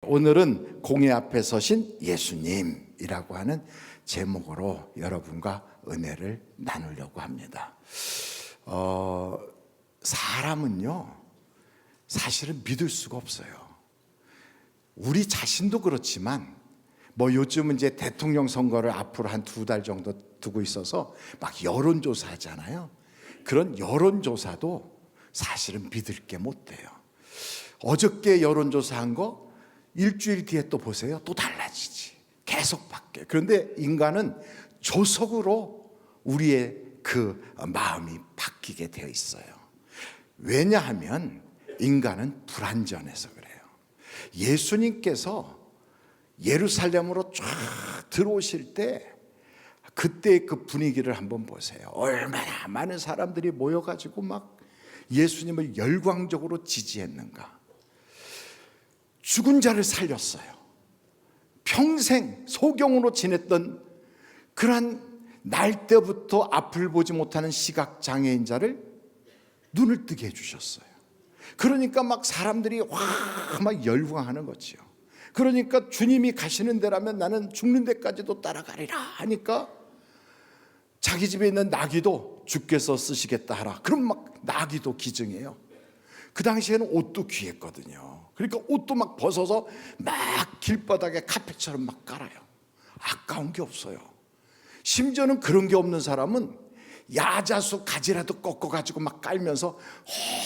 오늘은 공의 앞에 서신 예수님이라고 하는 제목으로 여러분과 은혜를 나누려고 합니다. 사람은요, 사실은 믿을 수가 없어요. 우리 자신도 그렇지만 요즘은 이제 대통령 선거를 앞으로 한 2달 정도 두고 있어서 막 여론조사 하잖아요. 그런 여론조사도 사실은 믿을 게 못 돼요. 어저께 여론조사한 거 일주일 뒤에 또 보세요. 또 달라지지. 계속 바뀌어요. 그런데 인간은 조석으로 우리의 그 마음이 바뀌게 되어 있어요. 왜냐하면 인간은 불완전해서 그래요. 예수님께서 예루살렘으로 쫙 들어오실 때 그때의 그 분위기를 한번 보세요. 얼마나 많은 사람들이 모여가지고 막 예수님을 열광적으로 지지했는가. 죽은 자를 살렸어요. 평생 소경으로 지냈던 그러한 날 때부터 앞을 보지 못하는 시각장애인 자를 눈을 뜨게 해주셨어요. 그러니까 막 사람들이 막 열광하는 거지요. 그러니까 주님이 가시는 데라면 나는 죽는 데까지도 따라가리라 하니까 자기 집에 있는 나귀도 주께서 쓰시겠다 하라. 그럼 막 나귀도 기증해요. 그 당시에는 옷도 귀했거든요. 그러니까 옷도 막 벗어서 막 길바닥에 카펫처럼 막 깔아요. 아까운 게 없어요. 심지어는 그런 게 없는 사람은 야자수 가지라도 꺾어가지고 막 깔면서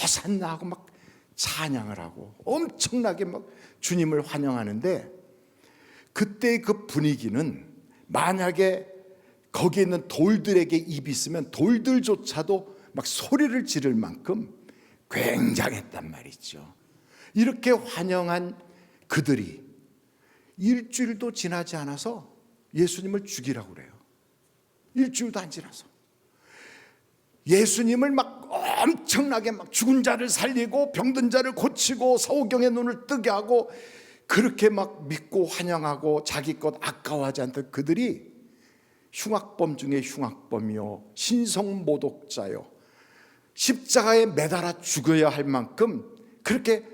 호산나 하고 막 찬양을 하고 엄청나게 막 주님을 환영하는데, 그때의 그 분위기는 만약에 거기에 있는 돌들에게 입이 있으면 돌들조차도 막 소리를 지를 만큼 굉장했단 말이죠. 이렇게 환영한 그들이 일주일도 지나지 않아서 예수님을 죽이라고 그래요. 일주일도 안 지나서 예수님을 막 엄청나게 막 죽은 자를 살리고 병든 자를 고치고 소경의 눈을 뜨게 하고 그렇게 막 믿고 환영하고 자기 것 아까워하지 않던 그들이 흉악범 중에 흉악범이요, 신성모독자요, 십자가에 매달아 죽어야 할 만큼 그렇게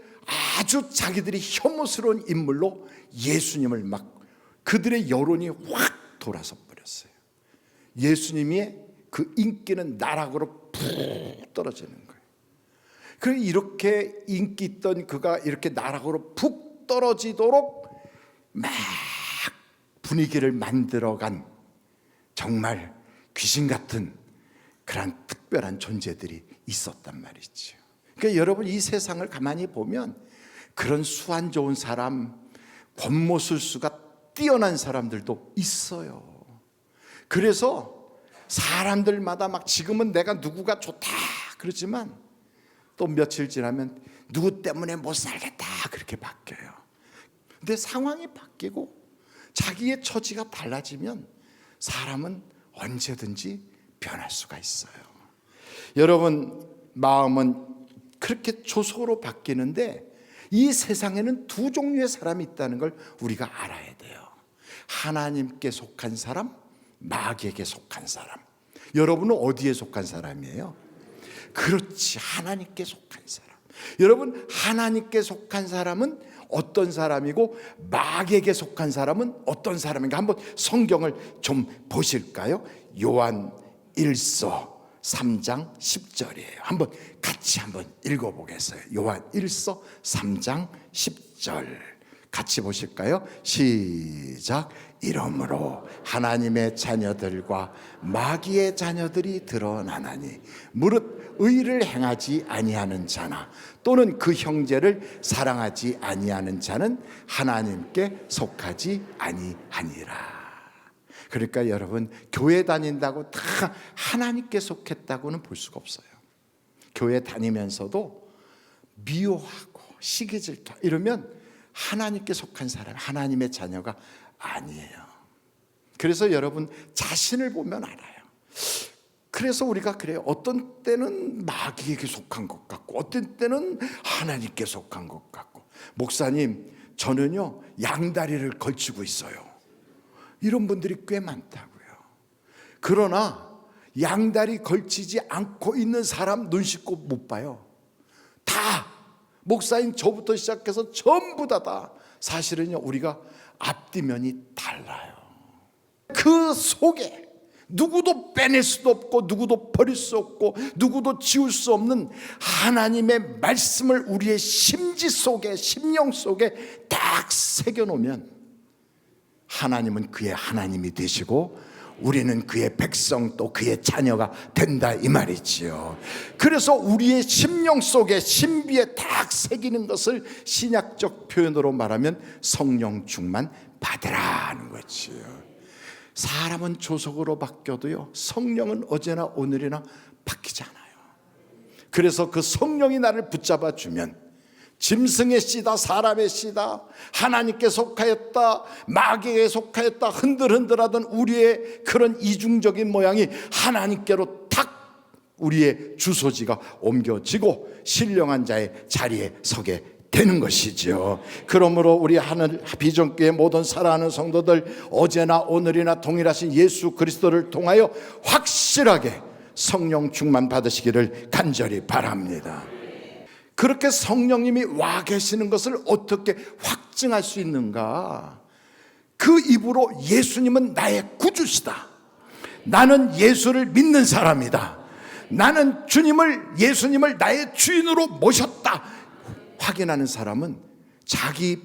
아주 자기들이 혐오스러운 인물로 예수님을 막 그들의 여론이 확 돌아서 버렸어요. 예수님의 그 인기는 나락으로 푹 떨어지는 거예요. 그래서 이렇게 인기 있던 그가 이렇게 나락으로 푹 떨어지도록 막 분위기를 만들어간 정말 귀신 같은 그런 특별한 존재들이 있었단 말이죠. 그러니까 여러분, 이 세상을 가만히 보면 그런 수완 좋은 사람, 권모술수가 뛰어난 사람들도 있어요. 그래서 사람들마다 막 지금은 내가 누구가 좋다 그러지만 또 며칠 지나면 누구 때문에 못 살겠다 그렇게 바뀌어요. 근데 상황이 바뀌고 자기의 처지가 달라지면 사람은 언제든지 변할 수가 있어요. 여러분, 마음은 그렇게 조속으로 바뀌는데 이 세상에는 두 종류의 사람이 있다는 걸 우리가 알아야 돼요. 하나님께 속한 사람, 마귀에게 속한 사람. 여러분은 어디에 속한 사람이에요? 그렇지, 하나님께 속한 사람. 여러분, 하나님께 속한 사람은 어떤 사람이고 마귀에게 속한 사람은 어떤 사람인가 한번 성경을 좀 보실까요? 요한 1서 3장 10절이에요. 한번 같이 한번 읽어보겠어요. 요한 1서 3장 10절 같이 보실까요? 시작. 이러므로 하나님의 자녀들과 마귀의 자녀들이 드러나나니 무릇 의를 행하지 아니하는 자나 또는 그 형제를 사랑하지 아니하는 자는 하나님께 속하지 아니하니라. 그러니까 여러분, 교회 다닌다고 다 하나님께 속했다고는 볼 수가 없어요. 교회 다니면서도 미워하고 시기질투 이러면 하나님께 속한 사람, 하나님의 자녀가 아니에요. 그래서 여러분 자신을 보면 알아요. 그래서 우리가 그래요. 어떤 때는 마귀에게 속한 것 같고 어떤 때는 하나님께 속한 것 같고, 목사님 저는요 양다리를 걸치고 있어요, 이런 분들이 꽤 많다고요. 그러나 양다리 걸치지 않고 있는 사람 눈 씻고 못 봐요. 다 목사님 저부터 시작해서 전부 다 사실은요, 우리가 앞뒤면이 달라요. 그 속에 누구도 빼낼 수도 없고 누구도 버릴 수 없고 누구도 지울 수 없는 하나님의 말씀을 우리의 심지 속에, 심령 속에 딱 새겨놓으면 하나님은 그의 하나님이 되시고 우리는 그의 백성, 또 그의 자녀가 된다, 이 말이지요. 그래서 우리의 심령 속에 신비에 딱 새기는 것을 신약적 표현으로 말하면 성령 충만 받으라는 거지요. 사람은 조석으로 바뀌어도요, 성령은 어제나 오늘이나 바뀌지 않아요. 그래서 그 성령이 나를 붙잡아 주면 짐승의 씨다, 사람의 씨다, 하나님께 속하였다, 마귀에 속하였다, 흔들흔들하던 우리의 그런 이중적인 모양이 하나님께로 탁 우리의 주소지가 옮겨지고 신령한 자의 자리에 서게 되는 것이죠. 그러므로 우리 하늘 비전교회 모든 사랑하는 성도들, 어제나 오늘이나 동일하신 예수 그리스도를 통하여 확실하게 성령 충만 받으시기를 간절히 바랍니다. 그렇게 성령님이 와 계시는 것을 어떻게 확증할 수 있는가? 그 입으로 예수님은 나의 구주시다, 나는 예수를 믿는 사람이다, 나는 예수님을 나의 주인으로 모셨다 확인하는 사람은 자기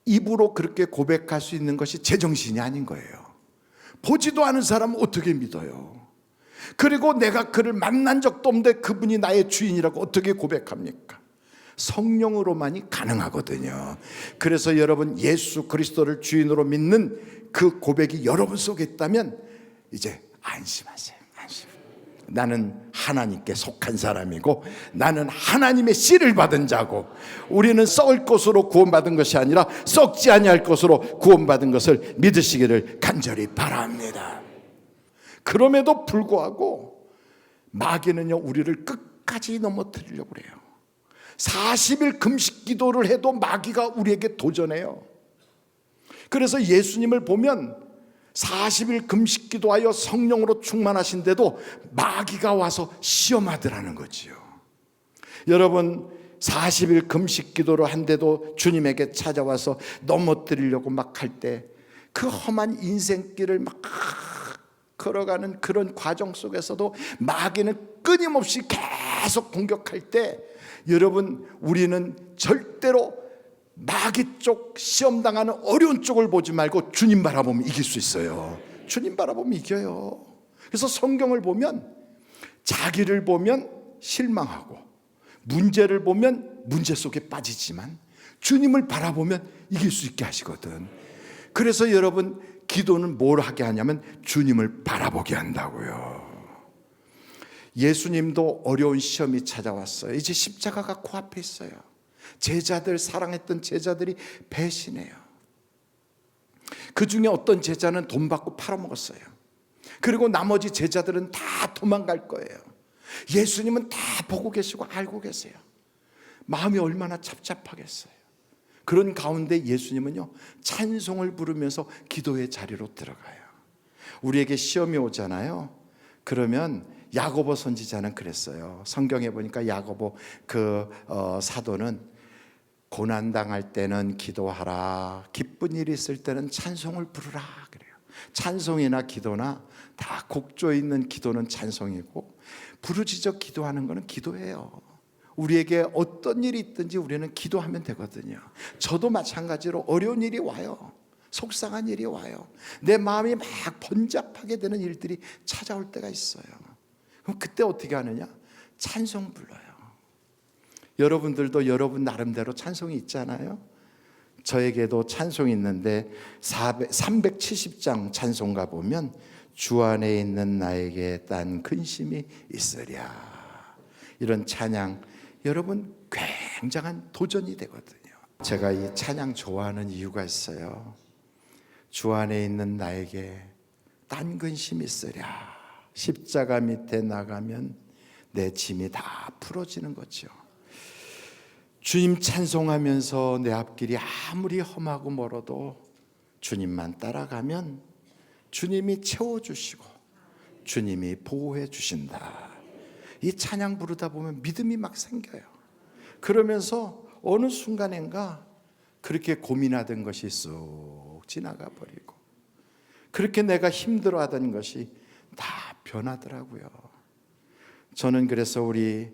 입으로 그렇게 고백할 수 있는 것이 제정신이 아닌 거예요. 보지도 않은 사람은 어떻게 믿어요? 그리고 내가 그를 만난 적도 없는데 그분이 나의 주인이라고 어떻게 고백합니까? 성령으로만이 가능하거든요. 그래서 여러분, 예수 그리스도를 주인으로 믿는 그 고백이 여러분 속에 있다면 이제 안심하세요. 안심. 나는 하나님께 속한 사람이고 나는 하나님의 씨를 받은 자고, 우리는 썩을 것으로 구원받은 것이 아니라 썩지 아니할 것으로 구원받은 것을 믿으시기를 간절히 바랍니다. 그럼에도 불구하고 마귀는요, 우리를 끝까지 넘어뜨리려고 그래요. 40일 금식 기도를 해도 마귀가 우리에게 도전해요. 그래서 예수님을 보면 40일 금식 기도하여 성령으로 충만하신데도 마귀가 와서 시험하더라는 거지요. 여러분, 40일 금식 기도를 한데도 주님에게 찾아와서 넘어뜨리려고 막 할 때, 그 험한 인생길을 막 걸어가는 그런 과정 속에서도 마귀는 끊임없이 계속 공격할 때, 여러분, 우리는 절대로 마귀 쪽, 시험당하는 어려운 쪽을 보지 말고 주님 바라보면 이길 수 있어요. 주님 바라보면 이겨요. 그래서 성경을 보면 자기를 보면 실망하고 문제를 보면 문제 속에 빠지지만 주님을 바라보면 이길 수 있게 하시거든. 그래서 여러분, 기도는 뭘 하게 하냐면 주님을 바라보게 한다고요. 예수님도 어려운 시험이 찾아왔어요. 이제 십자가가 코앞에 있어요. 제자들, 사랑했던 제자들이 배신해요. 그 중에 어떤 제자는 돈 받고 팔아먹었어요. 그리고 나머지 제자들은 다 도망갈 거예요. 예수님은 다 보고 계시고 알고 계세요. 마음이 얼마나 답답하겠어요. 그런 가운데 예수님은요, 찬송을 부르면서 기도의 자리로 들어가요. 우리에게 시험이 오잖아요. 그러면 야고보 선지자는 그랬어요. 성경에 보니까 야고보 사도는 고난당할 때는 기도하라, 기쁜 일이 있을 때는 찬송을 부르라 그래요. 찬송이나 기도나 다 곡조 있는 기도는 찬송이고, 부르짖어 기도하는 것은 기도예요. 우리에게 어떤 일이 있든지 우리는 기도하면 되거든요. 저도 마찬가지로 어려운 일이 와요. 속상한 일이 와요. 내 마음이 막 번잡하게 되는 일들이 찾아올 때가 있어요. 그럼 그때 어떻게 하느냐? 찬송 불러요. 여러분들도 여러분 나름대로 찬송이 있잖아요. 저에게도 찬송이 있는데 370장 찬송가 보면 주 안에 있는 나에게 딴 근심이 있으랴, 이런 찬양, 여러분 굉장한 도전이 되거든요. 제가 이 찬양 좋아하는 이유가 있어요. 주 안에 있는 나에게 딴 근심이 있으랴, 십자가 밑에 나가면 내 짐이 다 풀어지는 거죠. 주님 찬송하면서 내 앞길이 아무리 험하고 멀어도 주님만 따라가면 주님이 채워주시고 주님이 보호해 주신다. 이 찬양 부르다 보면 믿음이 막 생겨요. 그러면서 어느 순간인가 그렇게 고민하던 것이 쑥 지나가 버리고, 그렇게 내가 힘들어하던 것이 다 변하더라고요. 저는 그래서 우리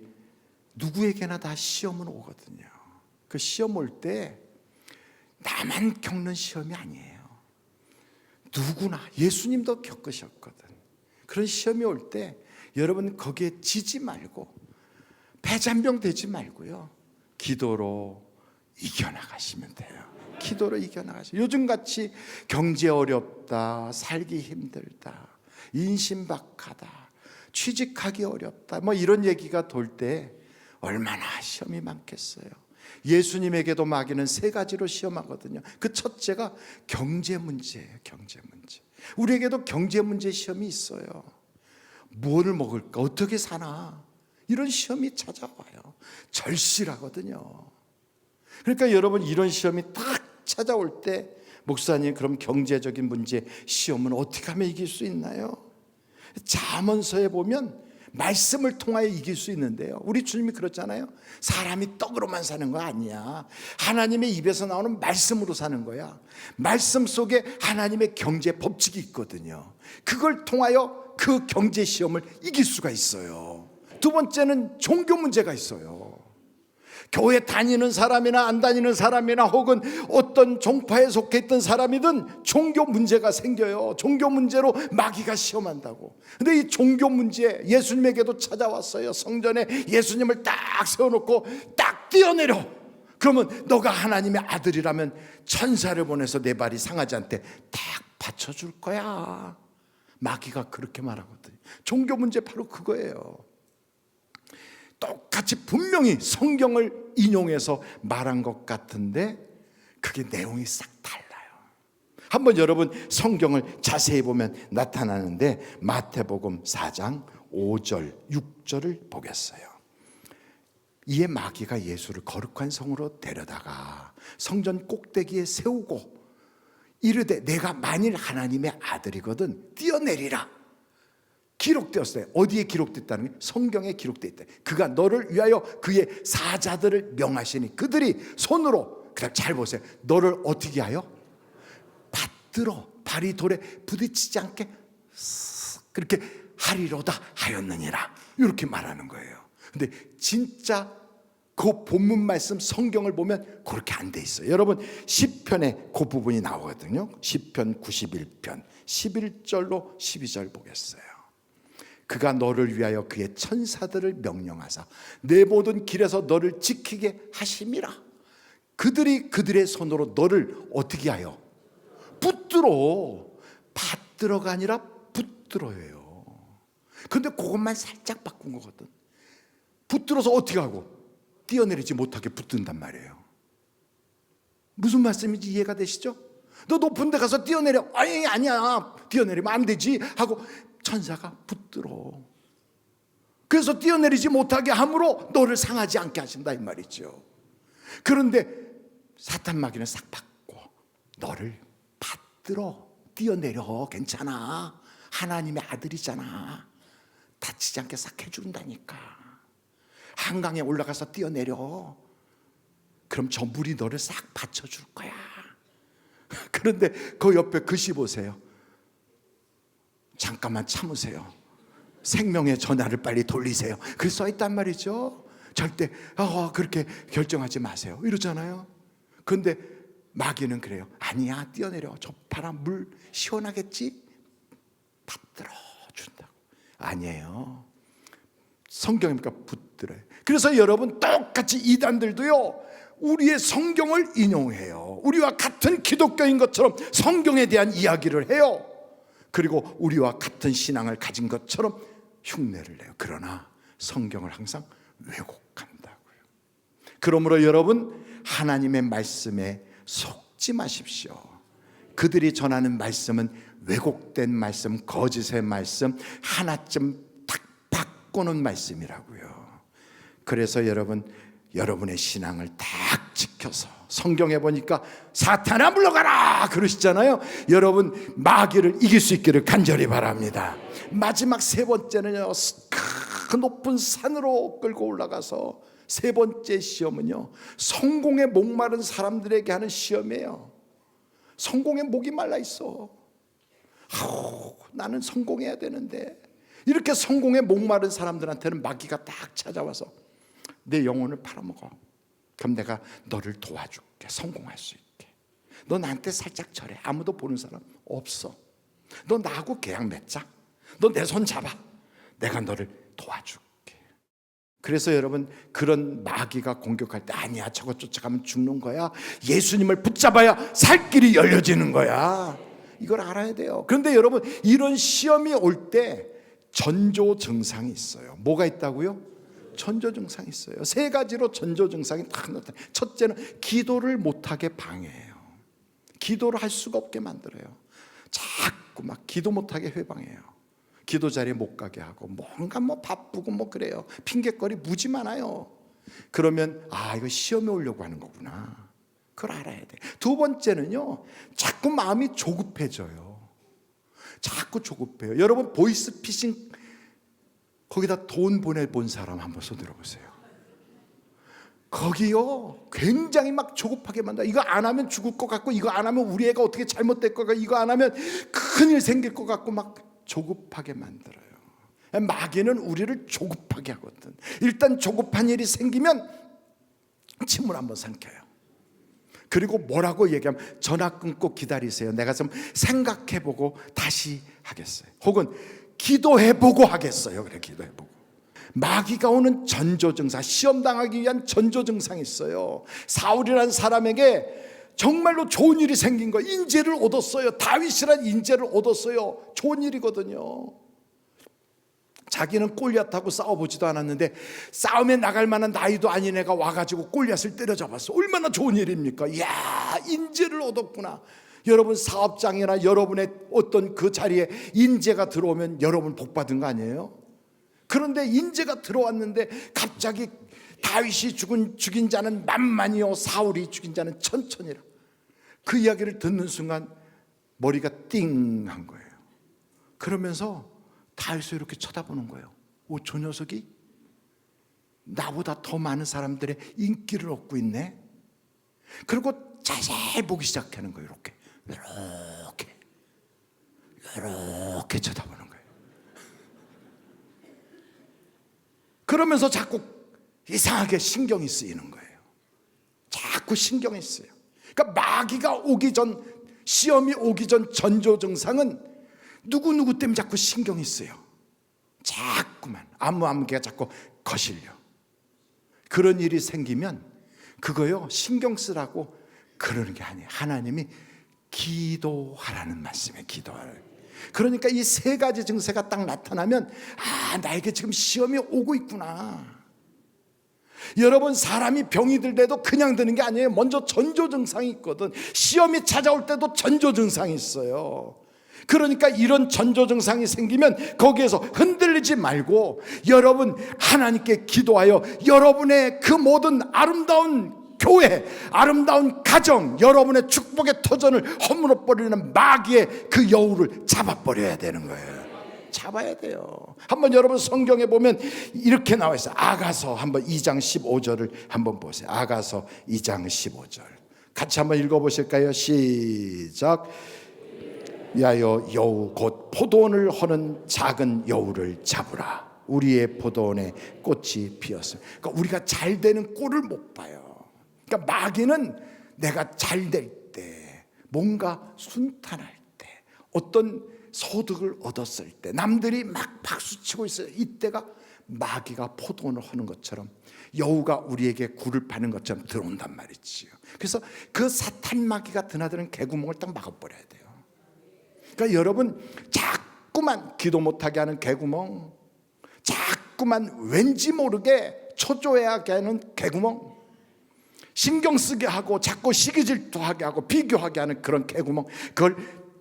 누구에게나 다 시험은 오거든요. 그 시험 올 때 나만 겪는 시험이 아니에요. 누구나, 예수님도 겪으셨거든. 그런 시험이 올 때 여러분 거기에 지지 말고, 패잔병 되지 말고요, 기도로 이겨나가시면 돼요. 기도로 이겨나가시면. 요즘같이 경제 어렵다, 살기 힘들다, 인신박하다, 취직하기 어렵다, 뭐 이런 얘기가 돌 때 얼마나 시험이 많겠어요. 예수님에게도 마귀는 세 가지로 시험하거든요. 그 첫째가 경제 문제예요. 경제 문제. 우리에게도 경제 문제 시험이 있어요. 무엇을 먹을까, 어떻게 사나, 이런 시험이 찾아와요. 절실하거든요. 그러니까 여러분, 이런 시험이 딱 찾아올 때, 목사님 그럼 경제적인 문제 시험은 어떻게 하면 이길 수 있나요? 잠언서에 보면 말씀을 통하여 이길 수 있는데요, 우리 주님이 그렇잖아요. 사람이 떡으로만 사는 거 아니야. 하나님의 입에서 나오는 말씀으로 사는 거야. 말씀 속에 하나님의 경제 법칙이 있거든요. 그걸 통하여 그 경제 시험을 이길 수가 있어요. 두 번째는 종교 문제가 있어요. 교회 다니는 사람이나 안 다니는 사람이나 혹은 어떤 종파에 속해 있던 사람이든 종교 문제가 생겨요. 종교 문제로 마귀가 시험한다고. 근데 이 종교 문제, 예수님에게도 찾아왔어요. 성전에 예수님을 딱 세워놓고 딱 뛰어내려. 그러면 너가 하나님의 아들이라면 천사를 보내서 내 발이 상하지 않게 딱 받쳐줄 거야. 마귀가 그렇게 말하거든요. 종교 문제 바로 그거예요. 똑같이 분명히 성경을 인용해서 말한 것 같은데 그게 내용이 싹 달라요. 한번 여러분 성경을 자세히 보면 나타나는데, 마태복음 4장 5절 6절을 보겠어요. 이에 마귀가 예수를 거룩한 성으로 데려다가 성전 꼭대기에 세우고 이르되 내가 만일 하나님의 아들이거든 뛰어내리라. 기록되었어요. 어디에 기록됐다는 게? 성경에 기록되어 있다. 그가 너를 위하여 그의 사자들을 명하시니 그들이 손으로, 그다음 잘 보세요, 너를 어떻게 하여? 받들어 발이 돌에 부딪히지 않게 그렇게 하리로다 하였느니라, 이렇게 말하는 거예요. 근데 진짜 그 본문 말씀 성경을 보면 그렇게 안 돼 있어요. 여러분 시편에 그 부분이 나오거든요. 시편 91편 11절로 12절 보겠어요. 그가 너를 위하여 그의 천사들을 명령하사 내 모든 길에서 너를 지키게 하심이라. 그들이 그들의 손으로 너를 어떻게 하여? 붙들어. 받들어가 아니라 붙들어예요. 근데 그것만 살짝 바꾼 거거든. 붙들어서 어떻게 하고? 뛰어내리지 못하게 붙든단 말이에요. 무슨 말씀인지 이해가 되시죠? 너 높은 데 가서 뛰어내려. 아니야 뛰어내리면 안 되지 하고 천사가 붙들어. 그래서 뛰어내리지 못하게 함으로 너를 상하지 않게 하신다 이 말이죠. 그런데 사탄 마귀는 싹 바꿔. 너를 받들어. 뛰어내려. 괜찮아. 하나님의 아들이잖아. 다치지 않게 싹 해준다니까. 한강에 올라가서 뛰어내려. 그럼 저 물이 너를 싹 받쳐줄 거야. 그런데 그 옆에 글씨 보세요. 잠깐만 참으세요. 생명의 전화를 빨리 돌리세요. 그렇게 써있단 말이죠. 절대 그렇게 결정하지 마세요 이러잖아요. 그런데 마귀는 그래요. 아니야 뛰어내려. 저 바람 물 시원하겠지? 받들어 준다고. 아니에요. 성경이니까 붙들어요. 그래서 여러분 똑같이 이단들도요 우리의 성경을 인용해요. 우리와 같은 기독교인 것처럼 성경에 대한 이야기를 해요. 그리고 우리와 같은 신앙을 가진 것처럼 흉내를 내요. 그러나 성경을 항상 왜곡한다고요. 그러므로 여러분 하나님의 말씀에 속지 마십시오. 그들이 전하는 말씀은 왜곡된 말씀, 거짓의 말씀, 하나쯤 탁 바꾸는 말씀이라고요. 그래서 여러분의 신앙을 딱 지켜서, 성경에 보니까 사탄아 물러가라 그러시잖아요. 여러분 마귀를 이길 수 있기를 간절히 바랍니다. 마지막 세 번째는요, 그 높은 산으로 끌고 올라가서 세 번째 시험은요, 성공에 목마른 사람들에게 하는 시험이에요. 성공에 목이 말라 있어. 나는 성공해야 되는데. 이렇게 성공에 목마른 사람들한테는 마귀가 딱 찾아와서 내 영혼을 팔아먹어. 그럼 내가 너를 도와줄게. 성공할 수 있게. 너 나한테 살짝 절해. 아무도 보는 사람 없어. 너 나하고 계약 맺자. 너 내 손 잡아. 내가 너를 도와줄게. 그래서 여러분, 그런 마귀가 공격할 때 아니야, 저거 쫓아가면 죽는 거야. 예수님을 붙잡아야 살 길이 열려지는 거야. 이걸 알아야 돼요. 그런데 여러분, 이런 시험이 올 때 전조 증상이 있어요. 뭐가 있다고요? 전조 증상이 있어요. 세 가지로 전조 증상이 딱 나타나요. 첫째는 기도를 못하게 방해해요. 기도를 할 수가 없게 만들어요. 자꾸 막 기도 못하게 회방해요. 기도 자리에 못 가게 하고, 뭔가 바쁘고 그래요. 핑계거리 무지 많아요. 그러면 이거 시험에 오려고 하는 거구나. 그걸 알아야 돼. 두 번째는요, 자꾸 마음이 조급해져요. 자꾸 조급해요. 여러분, 보이스피싱 거기다 돈 보내본 사람 한번 손 들어보세요. 거기요, 굉장히 막 조급하게 만들어. 이거 안 하면 죽을 것 같고, 이거 안 하면 우리 애가 어떻게 잘못될 것 같고, 이거 안 하면 큰일 생길 것 같고, 막 조급하게 만들어요. 마귀는 우리를 조급하게 하거든. 일단 조급한 일이 생기면 침을 한번 삼켜요. 그리고 뭐라고 얘기하면 전화 끊고 기다리세요. 내가 좀 생각해보고 다시 하겠어요. 혹은 기도해보고 하겠어요. 그래, 기도해보고. 마귀가 오는 전조증상, 시험당하기 위한 전조증상이 있어요. 사울이라는 사람에게 정말로 좋은 일이 생긴 거예요. 인재를 얻었어요. 다윗이란 인재를 얻었어요. 좋은 일이거든요. 자기는 골리앗하고 싸워보지도 않았는데 싸움에 나갈 만한 나이도 아닌 애가 와가지고 골리앗을 때려잡았어. 얼마나 좋은 일입니까? 이야, 인재를 얻었구나. 여러분, 사업장이나 여러분의 어떤 그 자리에 인재가 들어오면 여러분 복 받은 거 아니에요? 그런데 인재가 들어왔는데 갑자기 다윗이 죽인 자는 만만이요, 사울이 죽인 자는 천천이라. 그 이야기를 듣는 순간 머리가 띵한 거예요. 그러면서 다윗을 이렇게 쳐다보는 거예요. 저 녀석이 나보다 더 많은 사람들의 인기를 얻고 있네. 그리고 자세히 보기 시작하는 거예요. 이렇게 쳐다보는 거예요. 그러면서 자꾸 이상하게 신경이 쓰이는 거예요. 자꾸 신경이 쓰여요. 그러니까 마귀가 오기 전, 시험이 오기 전 전조 증상은 누구 때문에 자꾸 신경이 쓰여. 자꾸만 안무개가 자꾸 거실려. 그런 일이 생기면 그거요, 신경 쓰라고 그러는 게 아니에요. 하나님이 기도하라는 말씀이에요. 기도하라. 그러니까 이 세 가지 증세가 딱 나타나면 나에게 지금 시험이 오고 있구나. 여러분, 사람이 병이 들 때도 그냥 드는 게 아니에요. 먼저 전조 증상이 있거든. 시험이 찾아올 때도 전조 증상이 있어요. 그러니까 이런 전조 증상이 생기면 거기에서 흔들리지 말고 여러분, 하나님께 기도하여 여러분의 그 모든 아름다운 교회, 아름다운 가정, 여러분의 축복의 터전을 허물어버리는 마귀의 그 여우를 잡아버려야 되는 거예요. 잡아야 돼요. 한번 여러분 성경에 보면 이렇게 나와 있어요. 아가서 한번 2장 15절을 한번 보세요. 아가서 2장 15절 같이 한번 읽어보실까요? 시작. 야여 여우 곧 포도원을 허는 작은 여우를 잡으라. 우리의 포도원에 꽃이 피었습니다. 그러니까 우리가 잘 되는 꼴을 못 봐요. 그러니까 마귀는 내가 잘 될 때, 뭔가 순탄할 때, 어떤 소득을 얻었을 때, 남들이 막 박수치고 있어요. 이때가 마귀가 포도원을 허는 것처럼, 여우가 우리에게 굴을 파는 것처럼 들어온단 말이지요. 그래서 그 사탄 마귀가 드나드는 개구멍을 딱 막아버려야 돼요. 그러니까 여러분, 자꾸만 기도 못하게 하는 개구멍, 자꾸만 왠지 모르게 초조해하게 하는 개구멍, 신경 쓰게 하고 자꾸 시기질투하게 하고 비교하게 하는 그런 개구멍, 그걸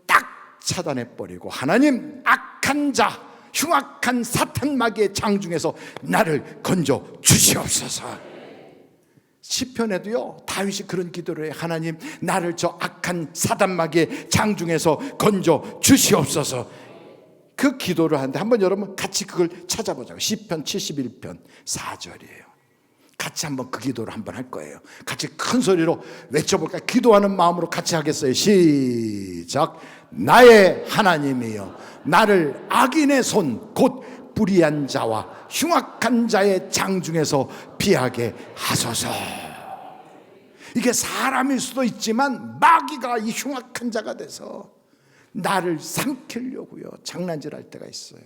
딱 차단해버리고 하나님, 악한 자, 흉악한 사탄 마귀의 장중에서 나를 건져 주시옵소서. 시편에도요, 다윗이 그런 기도를 해요. 하나님, 나를 저 악한 사단 마귀의 장중에서 건져 주시옵소서. 그 기도를 하는데 한번 여러분 같이 그걸 찾아보자고. 시편 71편 4절이에요. 같이 한번 그 기도를 한번 할 거예요. 같이 큰 소리로 외쳐볼까요? 기도하는 마음으로 같이 하겠어요. 시작. 나의 하나님이여, 나를 악인의 손 곧 불의한 자와 흉악한 자의 장중에서 피하게 하소서. 이게 사람일 수도 있지만 마귀가 이 흉악한 자가 돼서 나를 삼키려고요 장난질할 때가 있어요.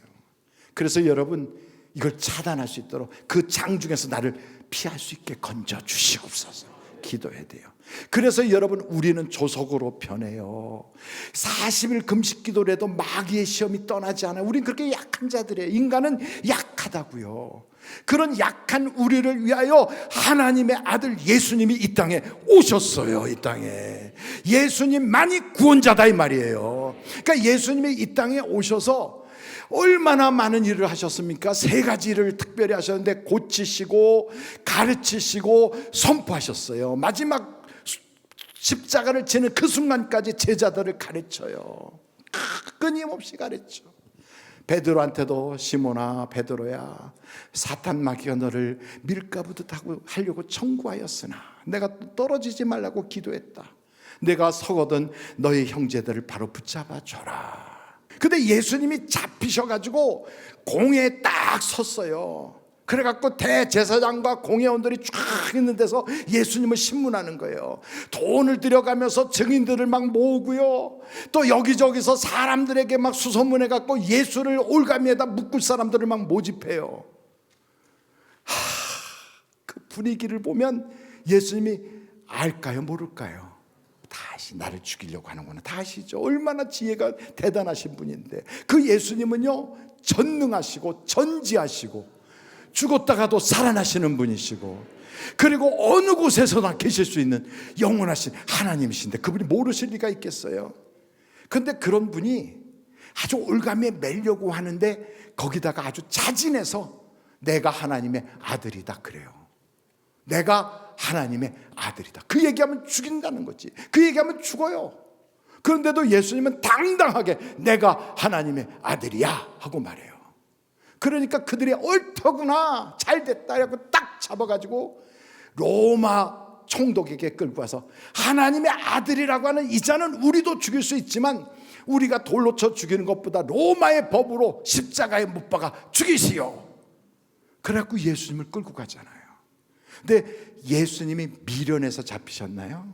그래서 여러분, 이걸 차단할 수 있도록 그 장중에서 나를 피할 수 있게 건져 주시옵소서. 기도해야 돼요. 그래서 여러분, 우리는 조석으로 변해요. 40일 금식 기도를 해도 마귀의 시험이 떠나지 않아요. 우린 그렇게 약한 자들이에요. 인간은 약하다고요. 그런 약한 우리를 위하여 하나님의 아들 예수님이 이 땅에 오셨어요. 이 땅에 예수님만이 구원자다 이 말이에요. 그러니까 예수님이 이 땅에 오셔서 얼마나 많은 일을 하셨습니까? 세 가지 일을 특별히 하셨는데, 고치시고 가르치시고 선포하셨어요. 마지막 십자가를 지는 그 순간까지 제자들을 가르쳐요. 끊임없이 가르쳐. 베드로한테도 시몬아 베드로야, 사탄 마귀가 너를 밀가부듯 하려고 청구하였으나 내가 떨어지지 말라고 기도했다. 내가 서거든 너희 형제들을 바로 붙잡아 줘라. 근데 예수님이 잡히셔가지고 공회에 딱 섰어요. 그래갖고 대제사장과 공회원들이 쫙 있는 데서 예수님을 신문하는 거예요. 돈을 들여가면서 증인들을 막 모으고요, 또 여기저기서 사람들에게 막 수소문해갖고 예수를 올가미에다 묶을 사람들을 막 모집해요. 그 분위기를 보면 예수님이 알까요 모를까요? 다시 나를 죽이려고 하는구나. 다 아시죠? 얼마나 지혜가 대단하신 분인데, 그 예수님은요 전능하시고 전지하시고 죽었다가도 살아나시는 분이시고, 그리고 어느 곳에서나 계실 수 있는 영원하신 하나님이신데 그분이 모르실 리가 있겠어요? 그런데 그런 분이 아주 올가미에 매려고 하는데 거기다가 아주 자진해서 내가 하나님의 아들이다 그래요. 내가 하나님의 아들이다. 그 얘기하면 죽인다는 거지. 그 얘기하면 죽어요. 그런데도 예수님은 당당하게 내가 하나님의 아들이야 하고 말해요. 그러니까 그들이 옳더구나, 잘됐다 하고 딱 잡아가지고 로마 총독에게 끌고 와서, 하나님의 아들이라고 하는 이 자는 우리도 죽일 수 있지만 우리가 돌로 쳐 죽이는 것보다 로마의 법으로 십자가에 못 박아 죽이시오. 그래갖고 예수님을 끌고 가잖아요. 근데 예수님이 미련해서 잡히셨나요?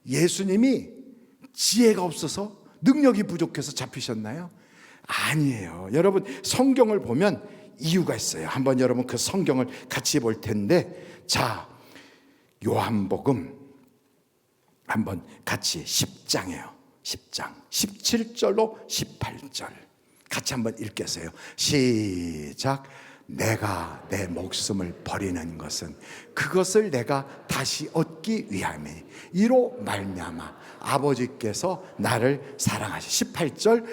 예수님이 지혜가 없어서 능력이 부족해서 잡히셨나요? 아니에요. 여러분, 성경을 보면 이유가 있어요. 한번 여러분 그 성경을 같이 볼 텐데, 자, 요한복음 한번 같이 10장이에요. 10장 17절로 18절 같이 한번 읽겠어요. 시작. 내가 내 목숨을 버리는 것은 그것을 내가 다시 얻기 위함이니 이로 말미암아 아버지께서 나를 사랑하시. 18절.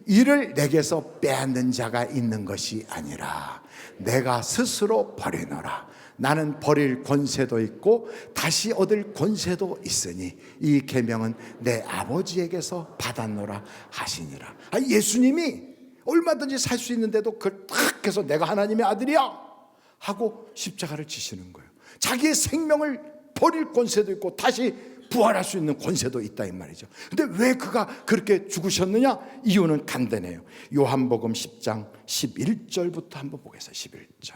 이를 내게서 빼앗는 자가 있는 것이 아니라 내가 스스로 버리노라. 나는 버릴 권세도 있고 다시 얻을 권세도 있으니 이 계명은 내 아버지에게서 받았노라 하시니라. 예수님이 얼마든지 살 수 있는데도 그걸 딱 해서 내가 하나님의 아들이야 하고 십자가를 지시는 거예요. 자기의 생명을 버릴 권세도 있고 다시 부활할 수 있는 권세도 있다 이 말이죠. 근데 왜 그가 그렇게 죽으셨느냐? 이유는 간단해요. 요한복음 10장 11절부터 한번 보겠습니다. 11절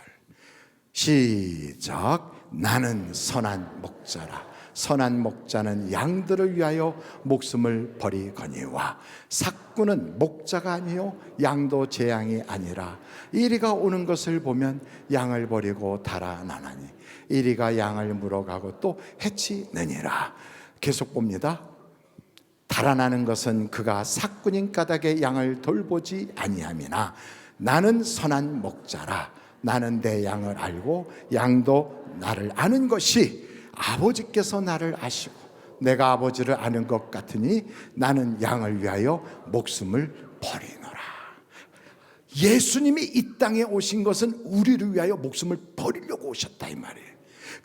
시작. 나는 선한 목자라. 선한 목자는 양들을 위하여 목숨을 버리거니와 삭구는 목자가 아니요 양도 제 양이 아니라 이리가 오는 것을 보면 양을 버리고 달아나나니 이리가 양을 물어가고 또 해치느니라. 계속 봅니다. 달아나는 것은 그가 삭군인 까닭에 양을 돌보지 아니함이나 나는 선한 목자라. 나는 내 양을 알고 양도 나를 아는 것이 아버지께서 나를 아시고 내가 아버지를 아는 것 같으니 나는 양을 위하여 목숨을 버리노라. 예수님이 이 땅에 오신 것은 우리를 위하여 목숨을 버리려고 오셨다 이 말이에요.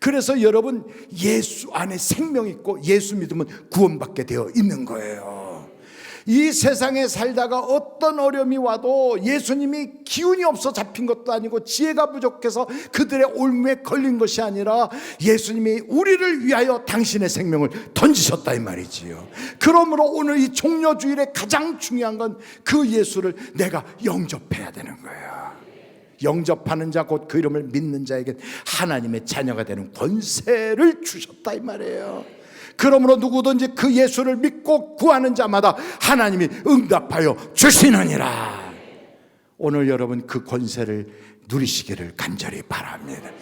그래서 여러분, 예수 안에 생명이 있고 예수 믿으면 구원받게 되어 있는 거예요. 이 세상에 살다가 어떤 어려움이 와도 예수님이 기운이 없어 잡힌 것도 아니고 지혜가 부족해서 그들의 올무에 걸린 것이 아니라 예수님이 우리를 위하여 당신의 생명을 던지셨다 이 말이지요. 그러므로 오늘 이 종려주일에 가장 중요한 건 그 예수를 내가 영접해야 되는 거예요. 영접하는 자 곧 그 이름을 믿는 자에게 하나님의 자녀가 되는 권세를 주셨다 이 말이에요. 그러므로 누구든지 그 예수를 믿고 구하는 자마다 하나님이 응답하여 주시느니라. 오늘 여러분 그 권세를 누리시기를 간절히 바랍니다.